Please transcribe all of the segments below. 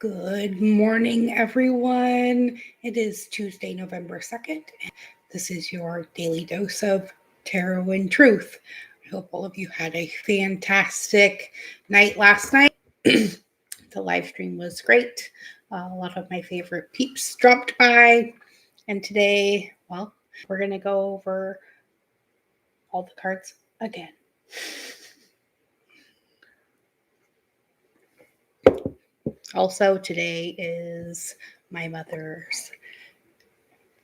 Good morning, everyone. It is Tuesday, November 2nd. This is your daily dose of tarot and truth. I hope all of you had a fantastic night last night. The live stream was great. A lot of my favorite peeps dropped by. And today, well, we're going to go over all the cards again. Also, today is my mother's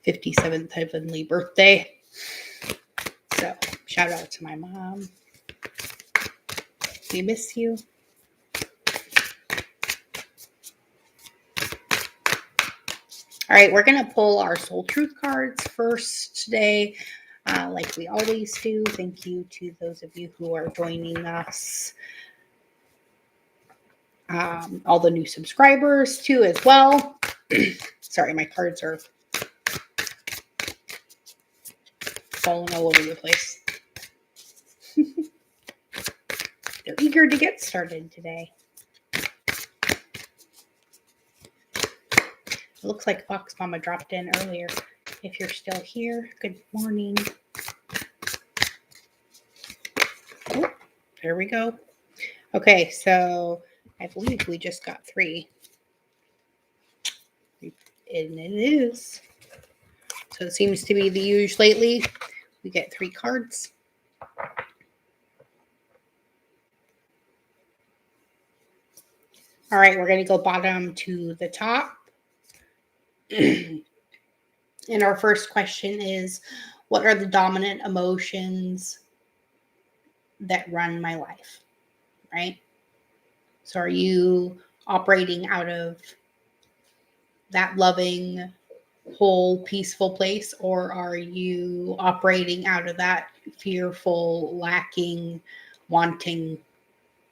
57th heavenly birthday. So, shout out to my mom. We miss you. All right, we're going to pull our soul truth cards first today, like we always do. Thank you to those of you who are joining us. All the new subscribers too as well. Sorry, my cards are falling all over the place. They're eager to get started today. It looks like Fox Mama dropped in earlier. If you're still here, good morning. Oh, there we go. Okay, so I believe we just got 3. And it is. So it seems to be the usual lately. We get 3 cards. All right, we're going to go bottom to the top. And our first question is, what are the dominant emotions that run my life? Right? So are you operating out of that loving, whole, peaceful place, or are you operating out of that fearful, lacking, wanting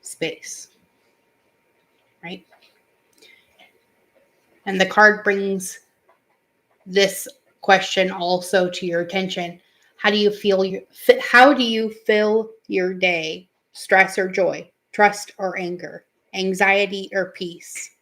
space? Right? And the card brings this question also to your attention. How do you fill your day? Stress or joy? Trust or anger? Anxiety or peace?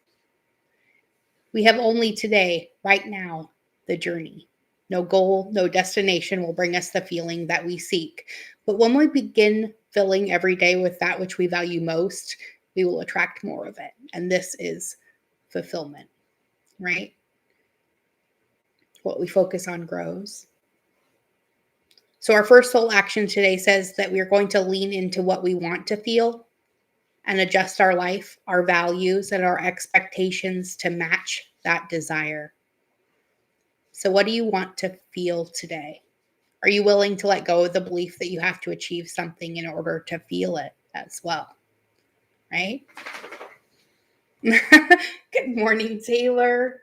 We have only today, right now, the journey. No goal, no destination will bring us the feeling that we seek. But when we begin filling every day with that which we value most, we will attract more of it. And this is fulfillment, right? What we focus on grows. So our first soul action today says that we're going to lean into what we want to feel and adjust our life, our values, and our expectations to match that desire. So what do you want to feel today? Are you willing to let go of the belief that you have to achieve something in order to feel it as well? Right? Good morning, Taylor.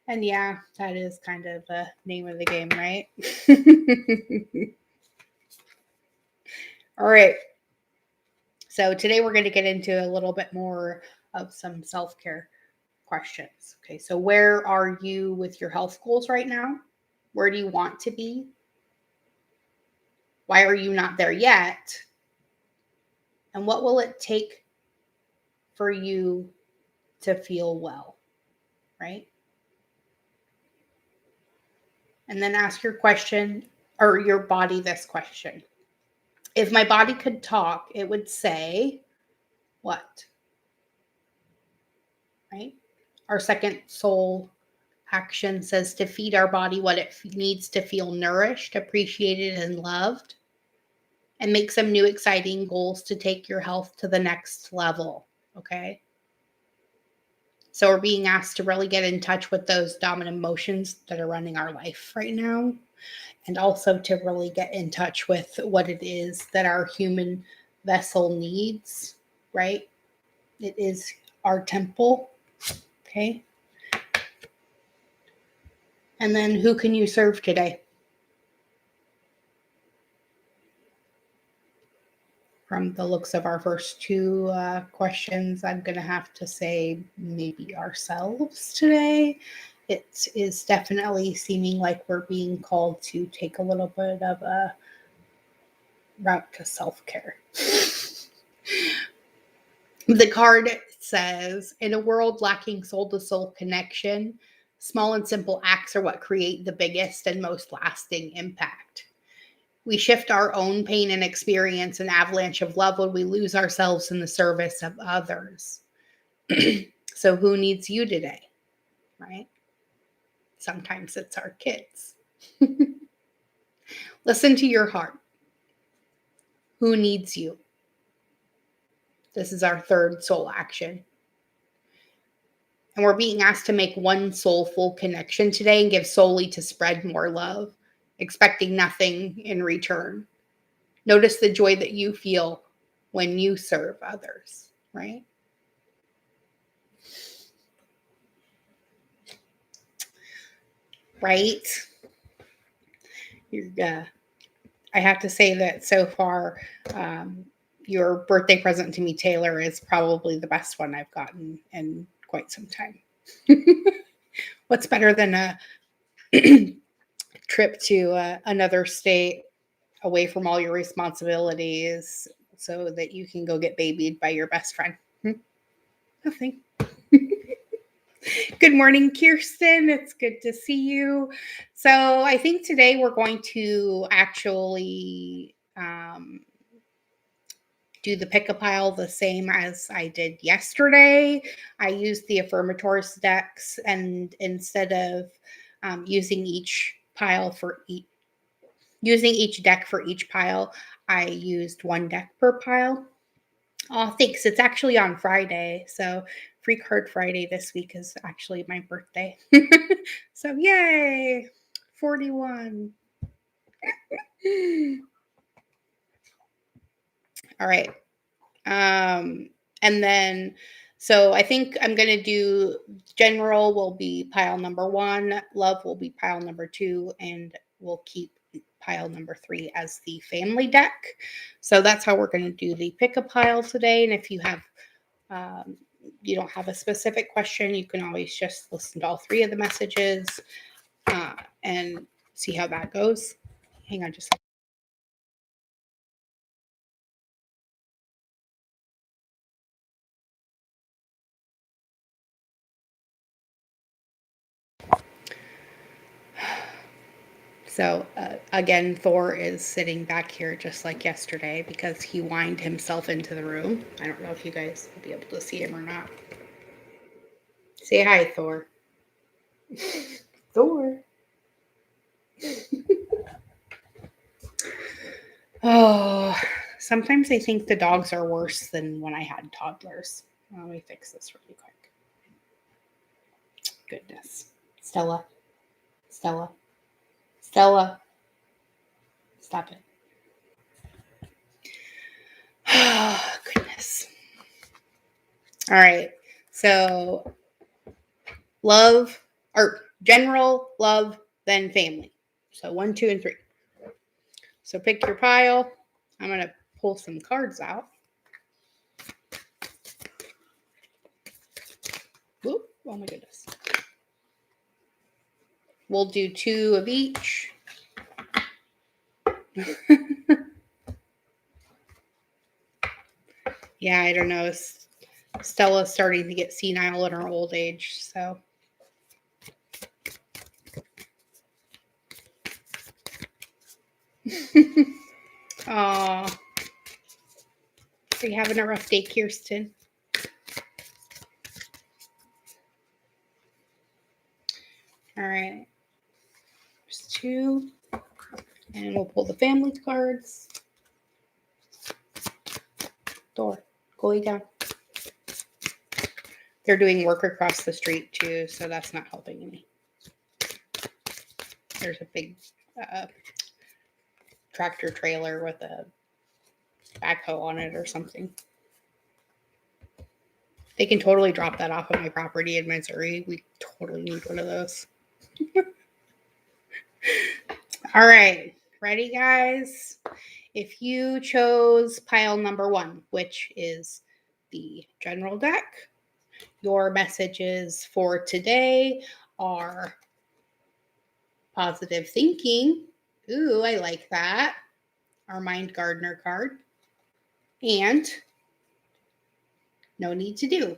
And yeah, that is kind of the name of the game, right? All right. So today we're going to get into a little bit more of some self-care questions. Okay, so where are you with your health goals right now? Where do you want to be? Why are you not there yet? And what will it take for you to feel well, right? And then ask your question, or your body, this question. If my body could talk, it would say what? Right? Our second soul action says to feed our body what it needs to feel nourished, appreciated, and loved. And make some new exciting goals to take your health to the next level. Okay. So we're being asked to really get in touch with those dominant emotions that are running our life right now. And also to really get in touch with what it is that our human vessel needs, right? It is our temple. Okay. And then who can you serve today? From the looks of our first 2 questions, I'm going to have to say maybe ourselves today. It is definitely seeming like we're being called to take a little bit of a route to self-care. The card text says, in a world lacking soul-to-soul connection, small and simple acts are what create the biggest and most lasting impact. We shift our own pain and experience an avalanche of love when we lose ourselves in the service of others. So who needs you today, right? Sometimes it's our kids. Listen to your heart. Who needs you? This is our third soul action. And we're being asked to make one soulful connection today and give solely to spread more love, expecting nothing in return. Notice the joy that you feel when you serve others, right? Right? I have to say that so far, your birthday present to me, Taylor, is probably the best one I've gotten in quite some time. What's better than a trip to another state away from all your responsibilities so that you can go get babied by your best friend? Nothing. Good morning, Kirsten. It's good to see you. So I think today we're going to actually do the pick-a-pile the same as I did yesterday. I used the Affirmators decks, and instead of using each deck for each pile, I used one deck per pile. Oh, thanks. It's actually on Friday. So Free Card Friday this week is actually my birthday. So yay, 41. All right. And then, so I think I'm going to do general will be pile number 1, love will be pile number 2, and we'll keep pile number 3 as the family deck. So that's how we're going to do the pick a pile today. And if you have, you don't have a specific question, you can always just listen to all 3 of the messages and see how that goes. Hang on just a second. So again, Thor is sitting back here just like yesterday because he whined himself into the room. I don't know if you guys will be able to see him or not. Say hi, Thor. Thor. Oh, sometimes I think the dogs are worse than when I had toddlers. Let me fix this really quick. Goodness. Stella. Stella. Stella. Stop it. Oh, goodness. All right. So, love, or general, love, then family. So 1, 2, and 3. So pick your pile. I'm going to pull some cards out. Whoop. Oh my goodness. We'll do 2 of each. Yeah, I don't know. Stella's starting to get senile in her old age, so. Aw. Are you having a rough day, Kirsten? All right. There's 2. And we'll pull the family cards. Door, go lay down. They're doing work across the street too, so that's not helping me. There's a big tractor trailer with a backhoe on it or something. They can totally drop that off on my property in Missouri. We totally need one of those. All right, ready, guys? If you chose pile number 1, which is the general deck, your messages for today are positive thinking. Ooh, I like that. Our Mind Gardener card. And no need to do.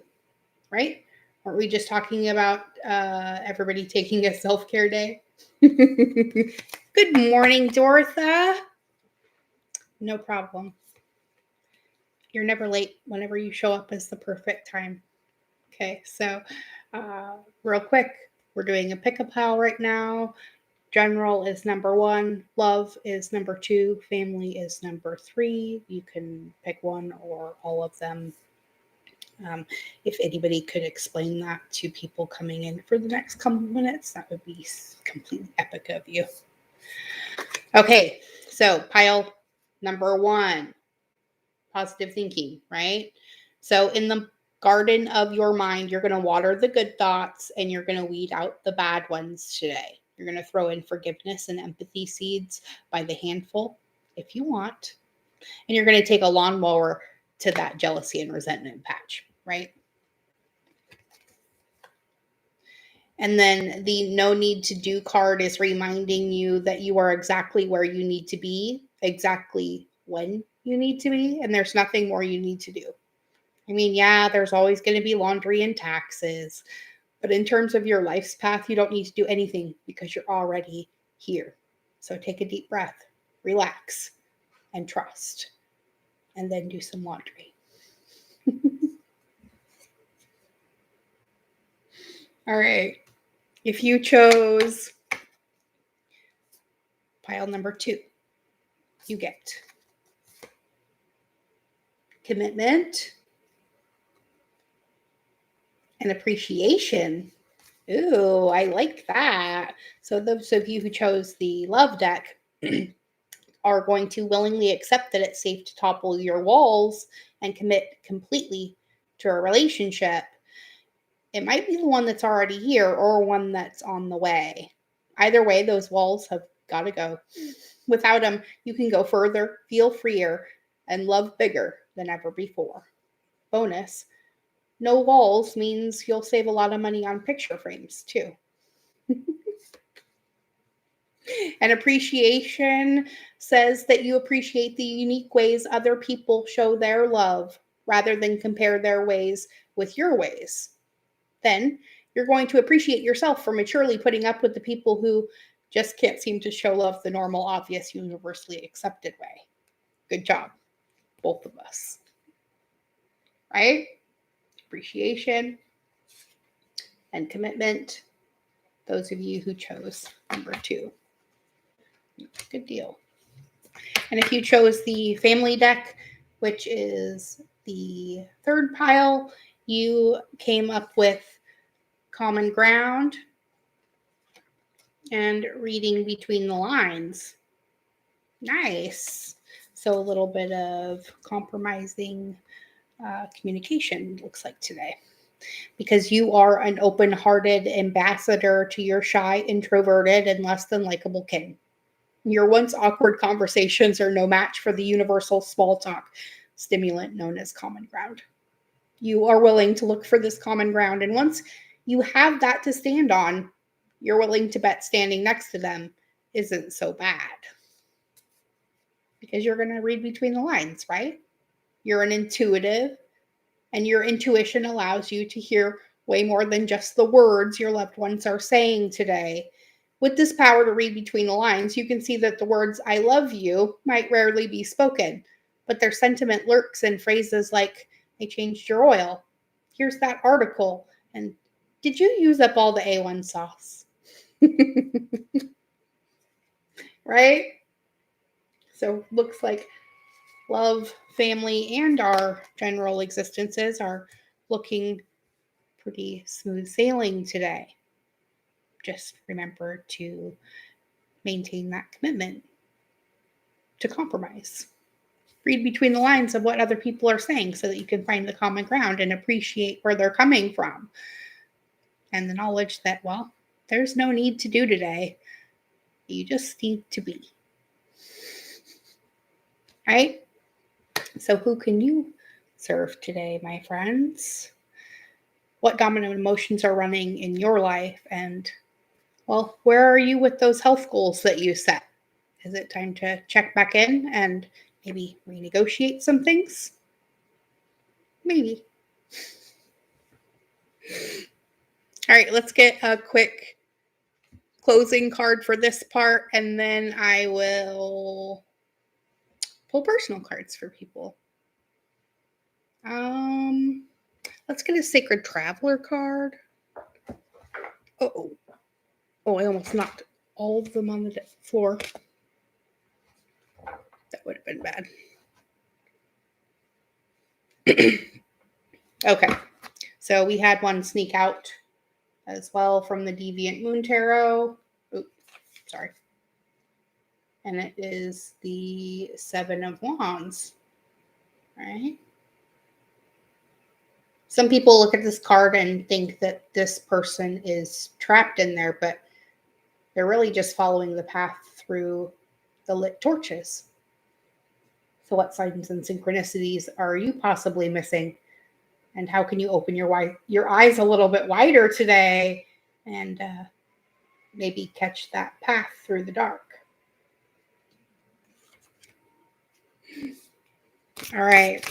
right? Aren't we just talking about everybody taking a self-care day? Good morning, Dorotha. No problem. You're never late. Whenever you show up is the perfect time. Okay, so real quick, we're doing a pick-up pile right now. General is number 1, love is number 2, family is number 3. You can pick one or all of them. If anybody could explain that to people coming in for the next couple minutes, that would be completely epic of you. Okay, so pile number 1, positive thinking, right? So in the garden of your mind, you're going to water the good thoughts and you're going to weed out the bad ones today. You're going to throw in forgiveness and empathy seeds by the handful if you want. And you're going to take a lawnmower to that jealousy and resentment patch, right? And then the no need to do card is reminding you that you are exactly where you need to be, exactly when you need to be, and there's nothing more you need to do. I mean, yeah, there's always going to be laundry and taxes, but in terms of your life's path, you don't need to do anything because you're already here. So take a deep breath, relax, and trust, and then do some laundry. All right. If you chose pile number 2, you get commitment and appreciation. Ooh, I like that. So those of you who chose the love deck are going to willingly accept that it's safe to topple your walls and commit completely to a relationship. It might be the one that's already here or one that's on the way. Either way, those walls have got to go. Without them, you can go further, feel freer, and love bigger than ever before. Bonus, no walls means you'll save a lot of money on picture frames too. And appreciation says that you appreciate the unique ways other people show their love rather than compare their ways with your ways. Then you're going to appreciate yourself for maturely putting up with the people who just can't seem to show love the normal, obvious, universally accepted way. Good job, both of us. Right? Appreciation and commitment. Those of you who chose number 2. Good deal. And if you chose the family deck, which is the 3rd pile, you came up with common ground and reading between the lines. Nice. So a little bit of compromising communication looks like today. Because you are an open-hearted ambassador to your shy, introverted, and less than likable kin. Your once awkward conversations are no match for the universal small talk stimulant known as common ground. You are willing to look for this common ground, and once you have that to stand on, you're willing to bet standing next to them isn't so bad. Because you're going to read between the lines, right? You're an intuitive, and your intuition allows you to hear way more than just the words your loved ones are saying today. With this power to read between the lines, you can see that the words I love you might rarely be spoken, but their sentiment lurks in phrases like, I changed your oil, here's that article, and did you use up all the A1 sauce? Right? So looks like love, family, and our general existences are looking pretty smooth sailing today. Just remember to maintain that commitment to compromise. Read between the lines of what other people are saying so that you can find the common ground and appreciate where they're coming from. And the knowledge that, well, there's no need to do today. You just need to be. Right? So who can you serve today, my friends? What dominant emotions are running in your life? And, well, where are you with those health goals that you set? Is it time to check back in and maybe renegotiate some things? Maybe. All right, let's get a quick closing card for this part, and then I will pull personal cards for people. Let's get a Sacred Traveler card. Oh, I almost knocked all of them on the floor. That would have been bad. Okay, so we had one sneak out as well from the Deviant Moon Tarot. Oops, sorry. And it is the Seven of Wands, right? Some people look at this card and think that this person is trapped in there, but they're really just following the path through the lit torches. So what signs and synchronicities are you possibly missing? And how can you open your eyes a little bit wider today and maybe catch that path through the dark? All right.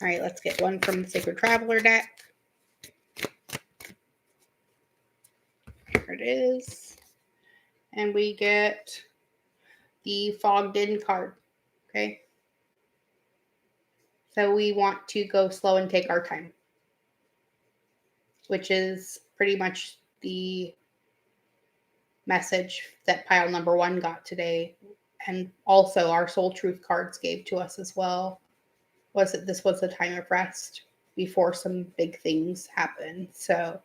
All right, let's get one from the Sacred Traveler deck. Here it is. And we get the Fogged In card. Okay. So we want to go slow and take our time, which is pretty much the message that pile number 1 got today. And also our Soul Truth cards gave to us as well. Was that this was a time of rest before some big things happen. So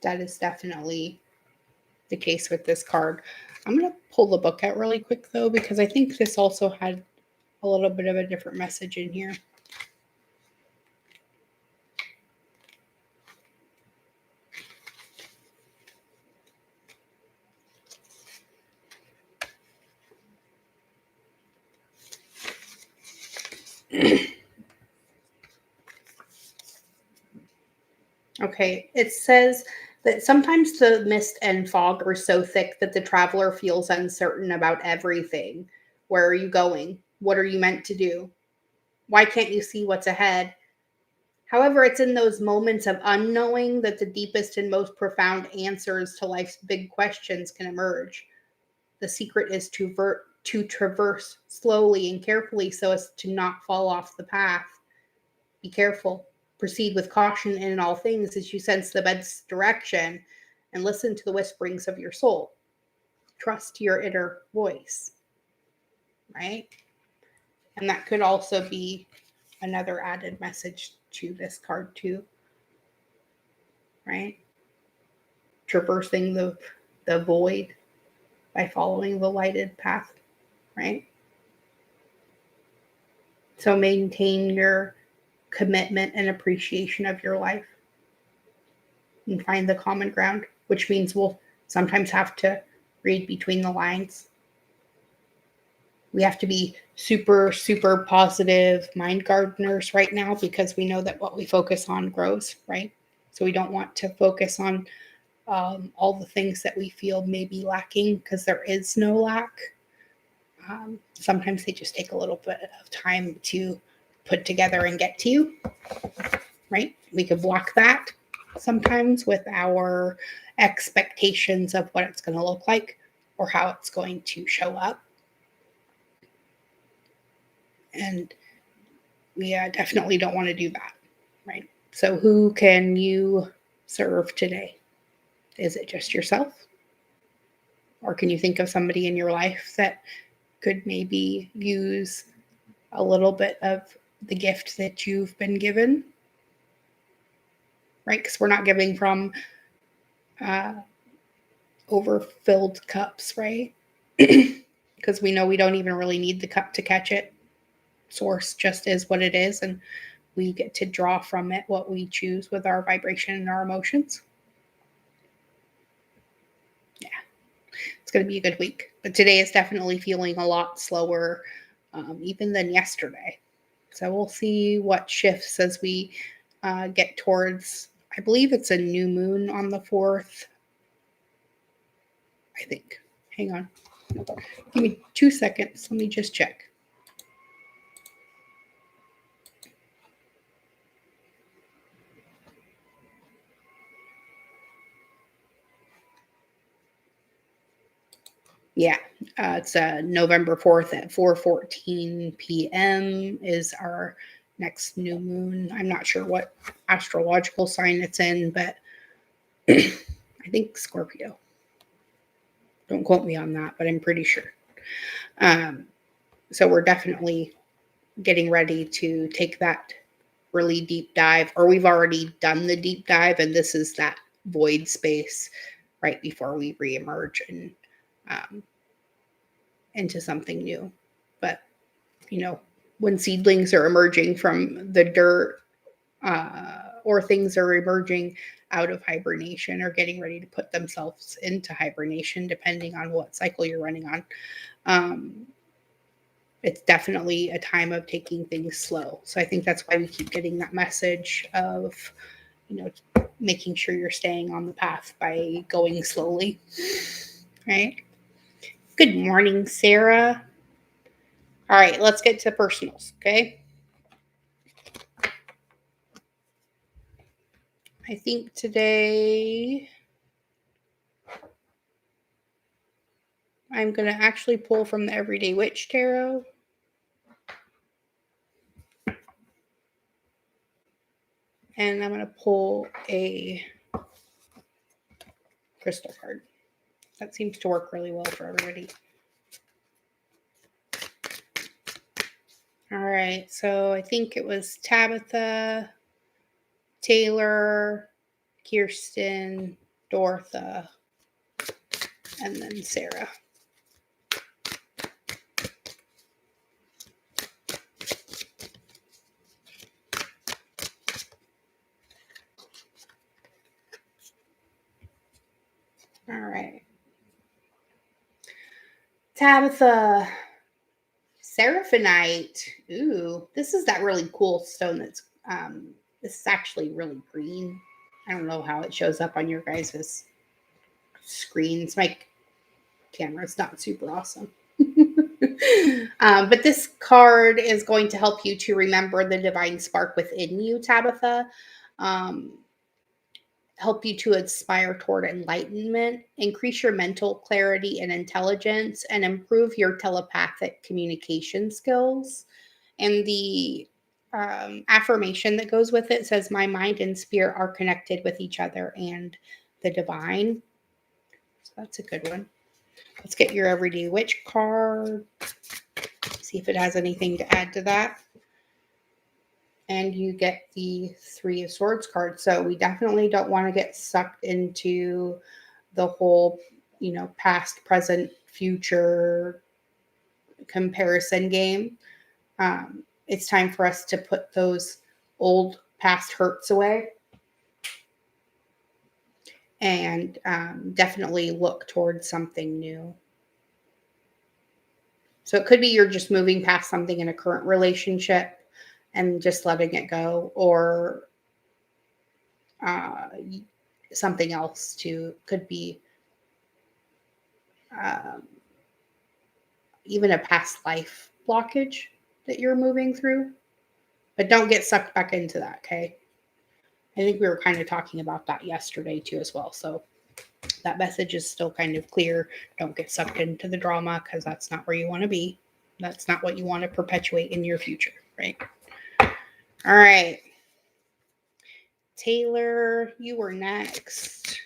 that is definitely the case with this card. I'm going to pull the book out really quick though, because I think this also had a little bit of a different message in here. Okay, it says that sometimes the mist and fog are so thick that the traveler feels uncertain about everything. Where are you going? What are you meant to do? Why can't you see what's ahead? However, it's in those moments of unknowing that the deepest and most profound answers to life's big questions can emerge. The secret is to traverse slowly and carefully so as to not fall off the path. Be careful. Proceed with caution in all things as you sense the best direction and listen to the whisperings of your soul. Trust your inner voice, right? And that could also be another added message to this card too, right? Traversing the void by following the lighted path, right? So maintain your commitment and appreciation of your life and find the common ground, which means we'll sometimes have to read between the lines. We have to be super, super positive mind gardeners right now because we know that what we focus on grows, right? So we don't want to focus on all the things that we feel may be lacking because there is no lack. Sometimes they just take a little bit of time to put together and get to you, right? We could block that sometimes with our expectations of what it's going to look like or how it's going to show up. And we definitely don't want to do that, right? So who can you serve today? Is it just yourself? Or can you think of somebody in your life that could maybe use a little bit of the gift that you've been given? Right? Because we're not giving from overfilled cups, right? Because we know we don't even really need the cup to catch it. Source just is what it is, and we get to draw from it what we choose with our vibration and our emotions. Yeah, it's going to be a good week. But today is definitely feeling a lot slower, even than yesterday. So we'll see what shifts as we get towards, I believe it's a new moon on the 4th. I think. Hang on. Give me 2 seconds. Let me just check. Yeah, it's November 4th at 4:14 p.m. is our next new moon. I'm not sure what astrological sign it's in, but I think Scorpio. Don't quote me on that, but I'm pretty sure. So we're definitely getting ready to take that really deep dive, or we've already done the deep dive, and this is that void space right before we reemerge and into something new. But when seedlings are emerging from the dirt, or things are emerging out of hibernation or getting ready to put themselves into hibernation, depending on what cycle you're running on, it's definitely a time of taking things slow. So I think that's why we keep getting that message of, making sure you're staying on the path by going slowly. Right? Good morning, Sarah. All right, let's get to personals, okay? I think today I'm going to actually pull from the Everyday Witch Tarot. And I'm going to pull a crystal card. That seems to work really well for everybody. All right, so I think it was Tabitha, Taylor, Kirsten, Dortha, and then Sarah. All right. Tabitha, Seraphonite. Ooh, this is that really cool stone that's, this is actually really green. I don't know how it shows up on your guys' screens. My camera's not super awesome. But this card is going to help you to remember the divine spark within you, Tabitha. Help you to aspire toward enlightenment, increase your mental clarity and intelligence, and improve your telepathic communication skills. And the affirmation that goes with it says, "My mind and spirit are connected with each other and the divine." So that's a good one. Let's get your Everyday Witch card. See if it has anything to add to that. And you get the Three of Swords card. So we definitely don't want to get sucked into the whole, past, present, future comparison game. It's time for us to put those old past hurts away and definitely look towards something new. So it could be you're just moving past something in a current relationship and just letting it go, or something else too. Could be even a past life blockage that you're moving through. But don't get sucked back into that, okay? I think we were kind of talking about that yesterday too as well. So that message is still kind of clear. Don't get sucked into the drama, because that's not where you want to be. That's not what you want to perpetuate in your future, right? All right. Taylor, you were next.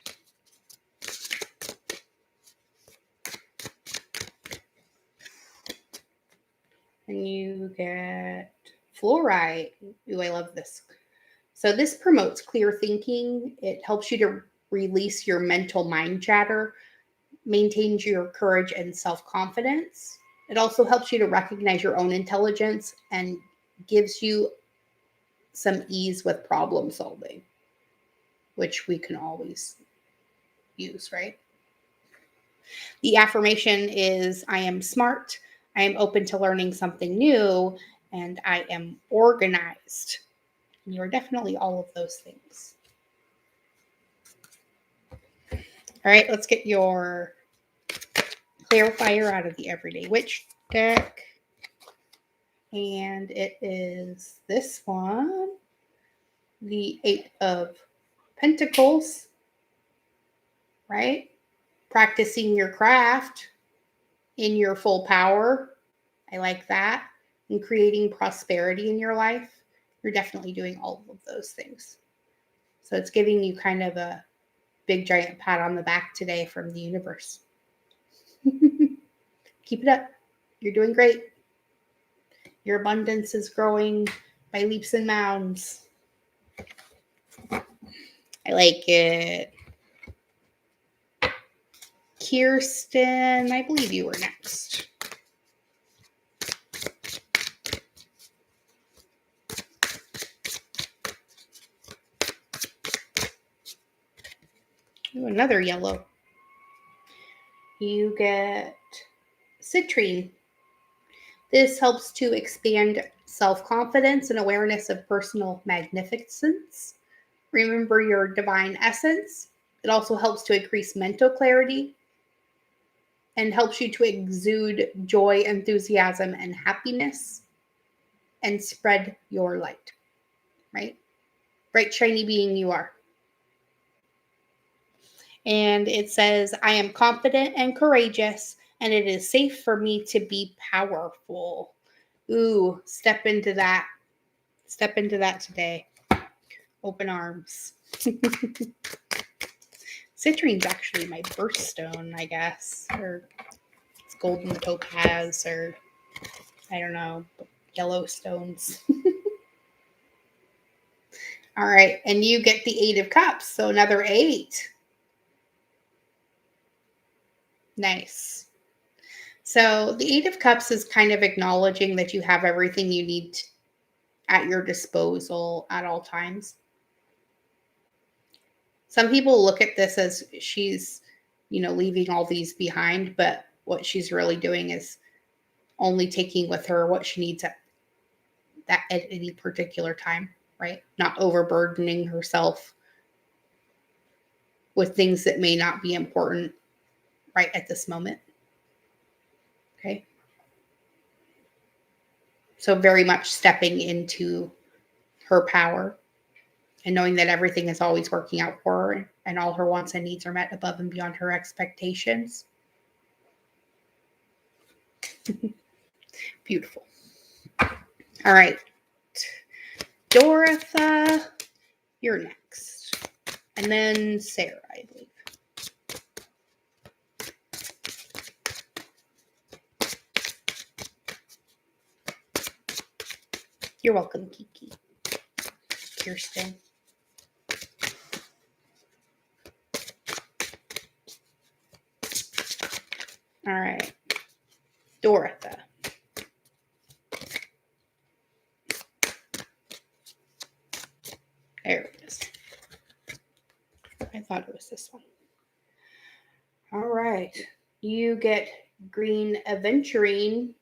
And you get fluorite. Ooh, I love this. So this promotes clear thinking. It helps you to release your mental mind chatter, maintains your courage and self-confidence. It also helps you to recognize your own intelligence and gives you some ease with problem solving, which we can always use, right? The affirmation is, "I am smart. I am open to learning something new, and I am organized. And you're definitely all of those things. All right, let's get your clarifier out of the Everyday Witch deck. And it is this one, the Eight of Pentacles, right? Practicing your craft in your full power. I like that. And creating prosperity in your life. You're definitely doing all of those things. So it's giving you kind of a big giant pat on the back today from the universe. Keep it up. You're doing great. Your abundance is growing by leaps and bounds. I like it. Kirsten, I believe you were next. Ooh, another yellow. You get Citrine. This helps to expand self-confidence and awareness of personal magnificence. Remember your divine essence. It also helps to increase mental clarity and helps you to exude joy, enthusiasm, and happiness and spread your light, right? Bright, shiny being you are. And it says, I am confident and courageous, and it is safe for me to be powerful. Ooh, step into that. Step into that today. Open arms. Citrine's actually my birthstone, I guess. Or it's golden topaz, or I don't know, yellow stones. All right, and you get the Eight of Cups, so another 8. Nice. So the Eight of Cups is kind of acknowledging that you have everything you need at your disposal at all times. Some people look at this as she's, leaving all these behind, but what she's really doing is only taking with her what she needs at any particular time, right? Not overburdening herself with things that may not be important right at this moment. Okay. So very much stepping into her power and knowing that everything is always working out for her and all her wants and needs are met above and beyond her expectations. Beautiful. All right. Dorotha, you're next. And then Sarah, I believe. You're welcome, Kiki. Kirsten. All right. Dorotha. There it is. I thought it was this one. All right. You get green Aventurine.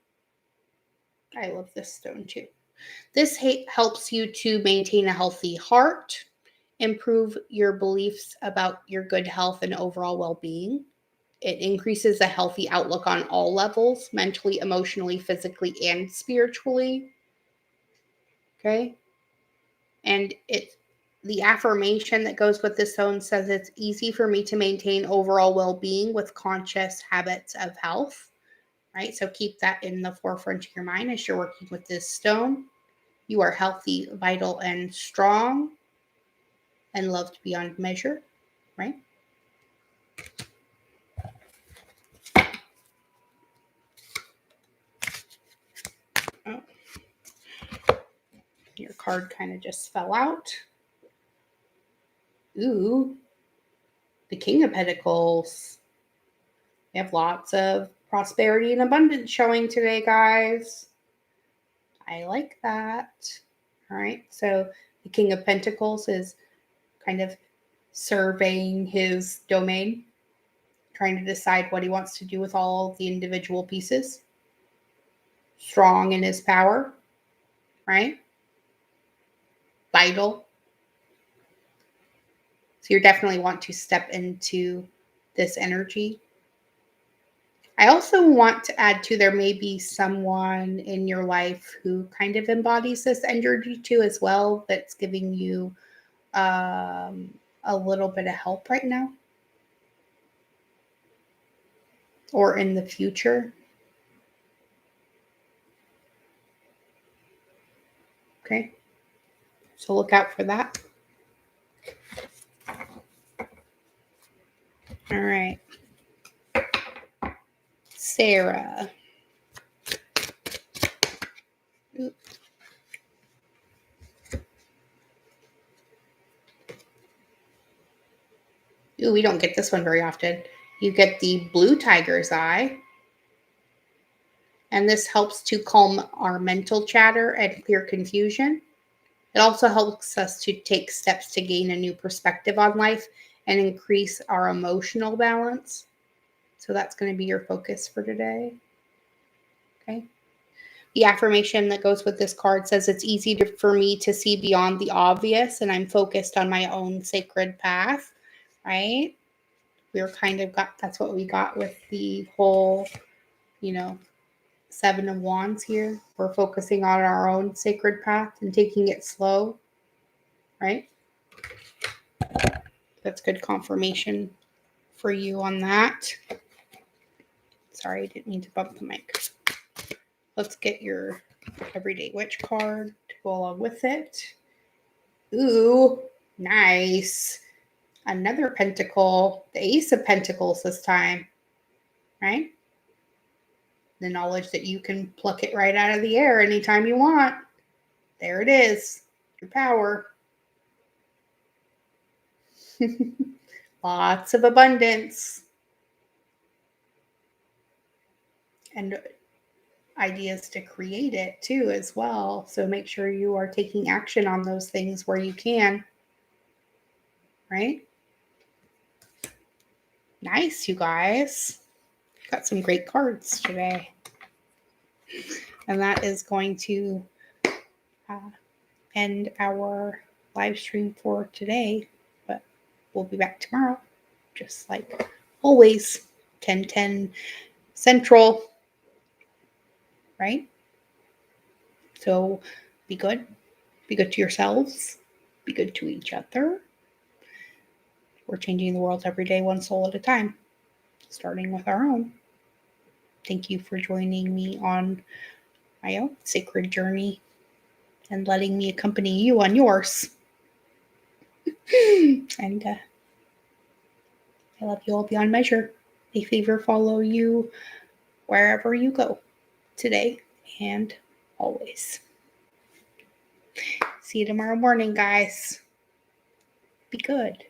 I love this stone too. This helps you to maintain a healthy heart, improve your beliefs about your good health and overall well-being. It increases a healthy outlook on all levels, mentally, emotionally, physically, and spiritually. Okay. And the affirmation that goes with this stone says it's easy for me to maintain overall well-being with conscious habits of health, right? So keep that in the forefront of your mind as you're working with this stone. You are healthy, vital, and strong and loved beyond measure, right? Oh. Your card kind of just fell out. Ooh, the King of Pentacles. We have lots of prosperity and abundance showing today, guys. I like that. All right, so the King of Pentacles is kind of surveying his domain, trying to decide what he wants to do with all of the individual pieces. Strong in his power, right? Vital. So you definitely want to step into this energy. I also want to add to, there may be someone in your life who kind of embodies this energy too as well, that's giving you a little bit of help right now or in the future. Okay. So look out for that. All right. Sarah. Ooh. Ooh, we don't get this one very often. You get the blue tiger's eye. And this helps to calm our mental chatter and clear confusion. It also helps us to take steps to gain a new perspective on life and increase our emotional balance. So that's going to be your focus for today. Okay. The affirmation that goes with this card says, it's easy for me to see beyond the obvious, and I'm focused on my own sacred path, right? We're kind of that's what we got with the whole, Seven of Wands here. We're focusing on our own sacred path and taking it slow, right? That's good confirmation for you on that. Sorry, I didn't mean to bump the mic. Let's get your Everyday Witch card to go along with it. Ooh, nice. Another pentacle, the Ace of Pentacles this time, right? The knowledge that you can pluck it right out of the air anytime you want. There it is, your power. Lots of abundance and ideas to create it too as well. So make sure you are taking action on those things where you can, right? Nice, you guys. Got some great cards today. And that is going to end our live stream for today. But we'll be back tomorrow, just like always, 10:10 Central, right? So be good. Be good to yourselves. Be good to each other. We're changing the world every day, one soul at a time, starting with our own. Thank you for joining me on my own sacred journey and letting me accompany you on yours. And I love you all beyond measure. May favor follow you wherever you go today and always. See you tomorrow morning, guys. Be good.